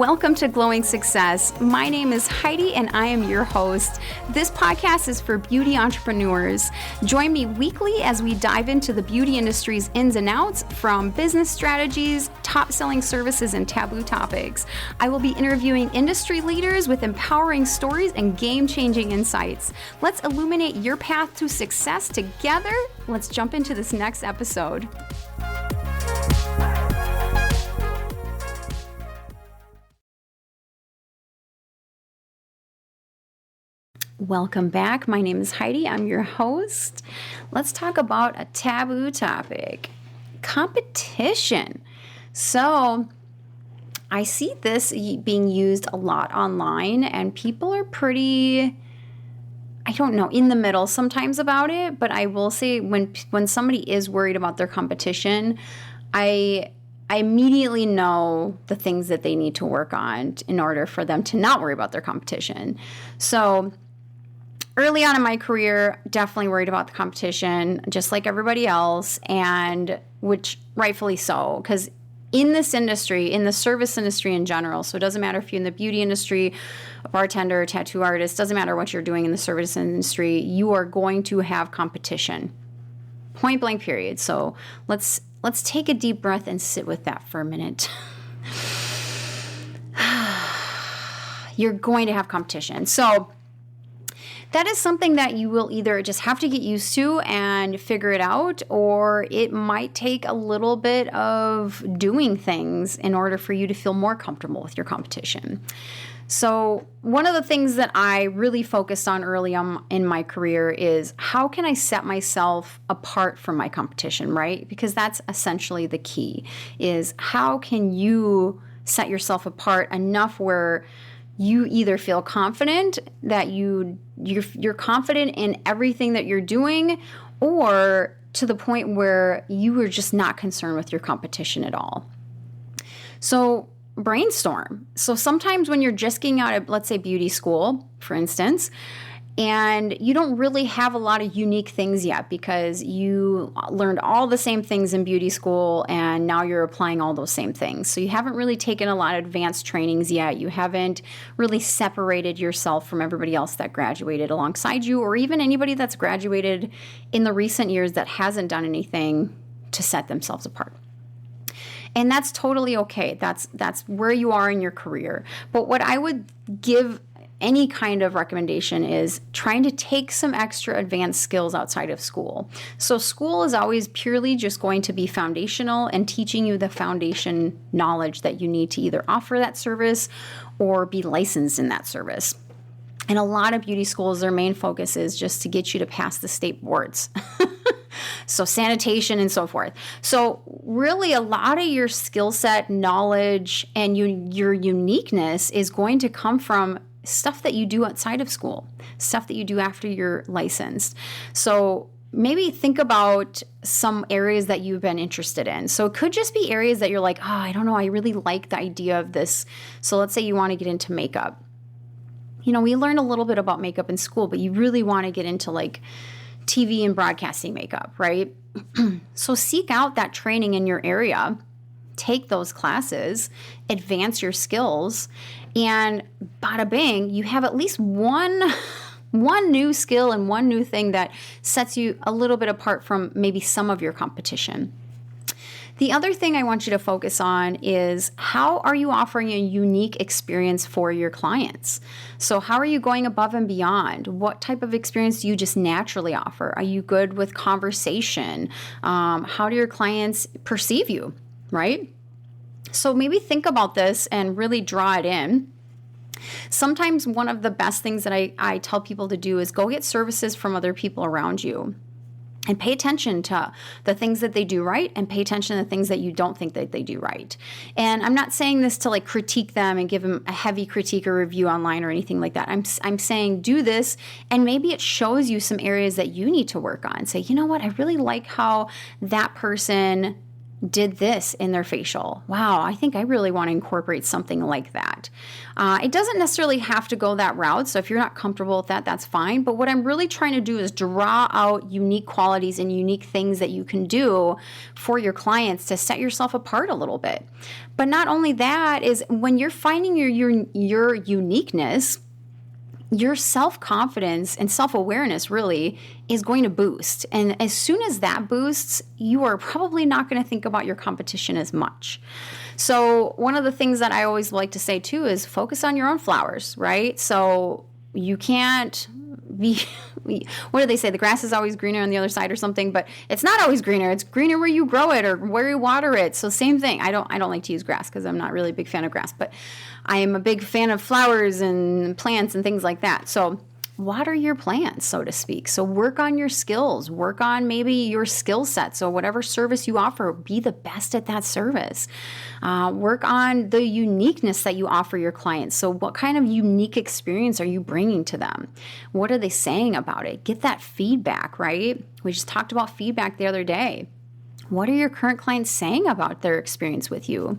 Welcome to Glowing Success. My name is Heidi and I am your host. This podcast is for beauty entrepreneurs. Join me weekly as we dive into the beauty industry's ins and outs, from business strategies, top-selling services, and taboo topics. I will be interviewing industry leaders with empowering stories and game-changing insights. Let's illuminate your path to success together. Let's jump into this next episode. Welcome back. My name is Heidi. I'm your host. Let's talk about a taboo topic, competition. So I see this being used a lot online, and people are pretty, in the middle sometimes about it. But I will say when somebody is worried about their competition, I immediately know the things that they need to work on in order for them to not worry about their competition. So early on in my career, definitely worried about the competition, just like everybody else, and which rightfully so, because in this industry, in the service industry in general, so it doesn't matter if you're in the beauty industry, a bartender, a tattoo artist, doesn't matter what you're doing in the service industry, you are going to have competition. Point blank period. So let's take a deep breath and sit with that for a minute. You're going to have competition. So that is something that you will either just have to get used to and figure it out, or it might take a little bit of doing things in order for you to feel more comfortable with your competition. So one of the things that I really focused on early on in my career is how can I set myself apart from my competition, right? Because that's essentially the key, is how can you set yourself apart enough where you either feel confident that you're confident in everything that you're doing, or to the point where you are just not concerned with your competition at all. So brainstorm. So sometimes when you're just getting out of, let's say, beauty school, for instance, and you don't really have a lot of unique things yet because you learned all the same things in beauty school and now you're applying all those same things. So you haven't really taken a lot of advanced trainings yet. You haven't really separated yourself from everybody else that graduated alongside you, or even anybody that's graduated in the recent years that hasn't done anything to set themselves apart. And that's totally okay. That's where you are in your career. But what I would give any kind of recommendation is trying to take some extra advanced skills outside of school. So school is always purely just going to be foundational and teaching you the foundation knowledge that you need to either offer that service or be licensed in that service. And a lot of beauty schools, their main focus is just to get you to pass the state boards. So sanitation and so forth. So really a lot of your skill set, knowledge, and your uniqueness is going to come from stuff that you do outside of school, stuff that you do after you're licensed. So maybe think about some areas that you've been interested in. So it could just be areas that you're like, I don't know, I really like the idea of this. So let's say you want to get into makeup. We learn a little bit about makeup in school, but you really want to get into like TV and broadcasting makeup, right? So seek out that training in your area, take those classes, advance your skills, and bada bing, you have at least one new skill and one new thing that sets you a little bit apart from maybe some of your competition. The other thing I want you to focus on is how are you offering a unique experience for your clients? So how are you going above and beyond? What type of experience do you just naturally offer? Are you good with conversation? How do your clients perceive you, right? So maybe think about this and really draw it in. Sometimes one of the best things that I tell people to do is go get services from other people around you and pay attention to the things that they do right and pay attention to the things that you don't think that they do right. And I'm not saying this to like critique them and give them a heavy critique or review online or anything like that. I'm saying do this, and maybe it shows you some areas that you need to work on. Say, you know what, I really like how that person did this in their facial. Wow, I think I really want to incorporate something like that. It doesn't necessarily have to go that route. So if you're not comfortable with that, that's fine. But what I'm really trying to do is draw out unique qualities and unique things that you can do for your clients to set yourself apart a little bit. But not only that, is when you're finding your uniqueness, your self-confidence and self-awareness really is going to boost. And as soon as that boosts, you are probably not going to think about your competition as much. So one of the things that I always like to say too is focus on your own flowers, right? So you can't be, what do they say? The grass is always greener on the other side or something, but it's not always greener. It's greener where you grow it or where you water it. So same thing. I don't like to use grass because I'm not really a big fan of grass, but I am a big fan of flowers and plants and things like that. So water your plants, so to speak. So work on your skills, work on maybe your skill set. So whatever service you offer, be the best at that service. Work on the uniqueness that you offer your clients. So what kind of unique experience are you bringing to them? What are they saying about it? Get that feedback, right? We just talked about feedback the other day. What are your current clients saying about their experience with you?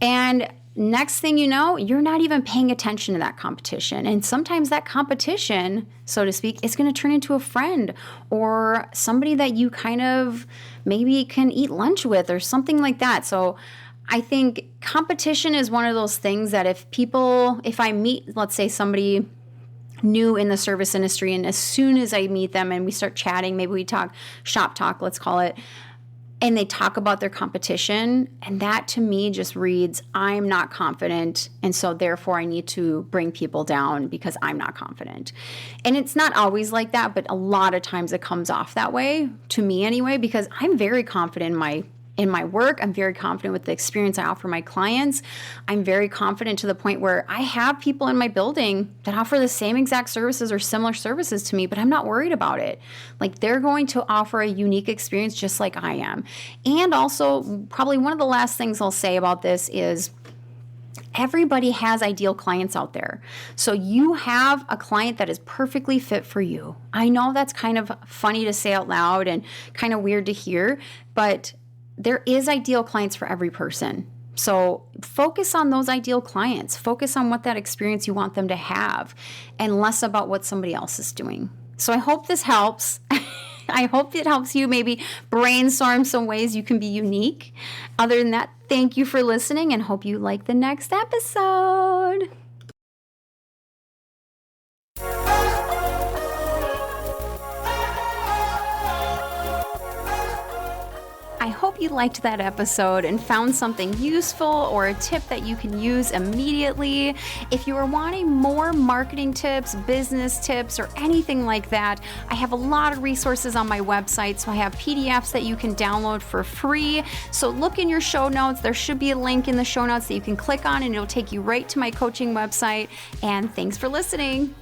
And next thing you know, you're not even paying attention to that competition. And sometimes that competition, so to speak, is going to turn into a friend or somebody that you kind of maybe can eat lunch with or something like that. So I think competition is one of those things that if I meet, let's say somebody new in the service industry, and as soon as I meet them and we start chatting, maybe we talk shop talk, let's call it, and they talk about their competition, and that to me just reads, I'm not confident, and so therefore I need to bring people down because I'm not confident. And it's not always like that, but a lot of times it comes off that way, to me anyway, because I'm very confident in my work. I'm very confident with the experience I offer my clients. I'm very confident to the point where I have people in my building that offer the same exact services or similar services to me, but I'm not worried about it. Like, they're going to offer a unique experience just like I am. And also, probably one of the last things I'll say about this is everybody has ideal clients out there. So you have a client that is perfectly fit for you. I know that's kind of funny to say out loud and kind of weird to hear, but there is ideal clients for every person. So focus on those ideal clients. Focus on what that experience you want them to have and less about what somebody else is doing. So I hope this helps. I hope it helps you maybe brainstorm some ways you can be unique. Other than that, thank you for listening and hope you like the next episode. I hope you liked that episode and found something useful or a tip that you can use immediately. If you are wanting more marketing tips, business tips, or anything like that, I have a lot of resources on my website. So I have PDFs that you can download for free. So look in your show notes. There should be a link in the show notes that you can click on and it'll take you right to my coaching website. And thanks for listening.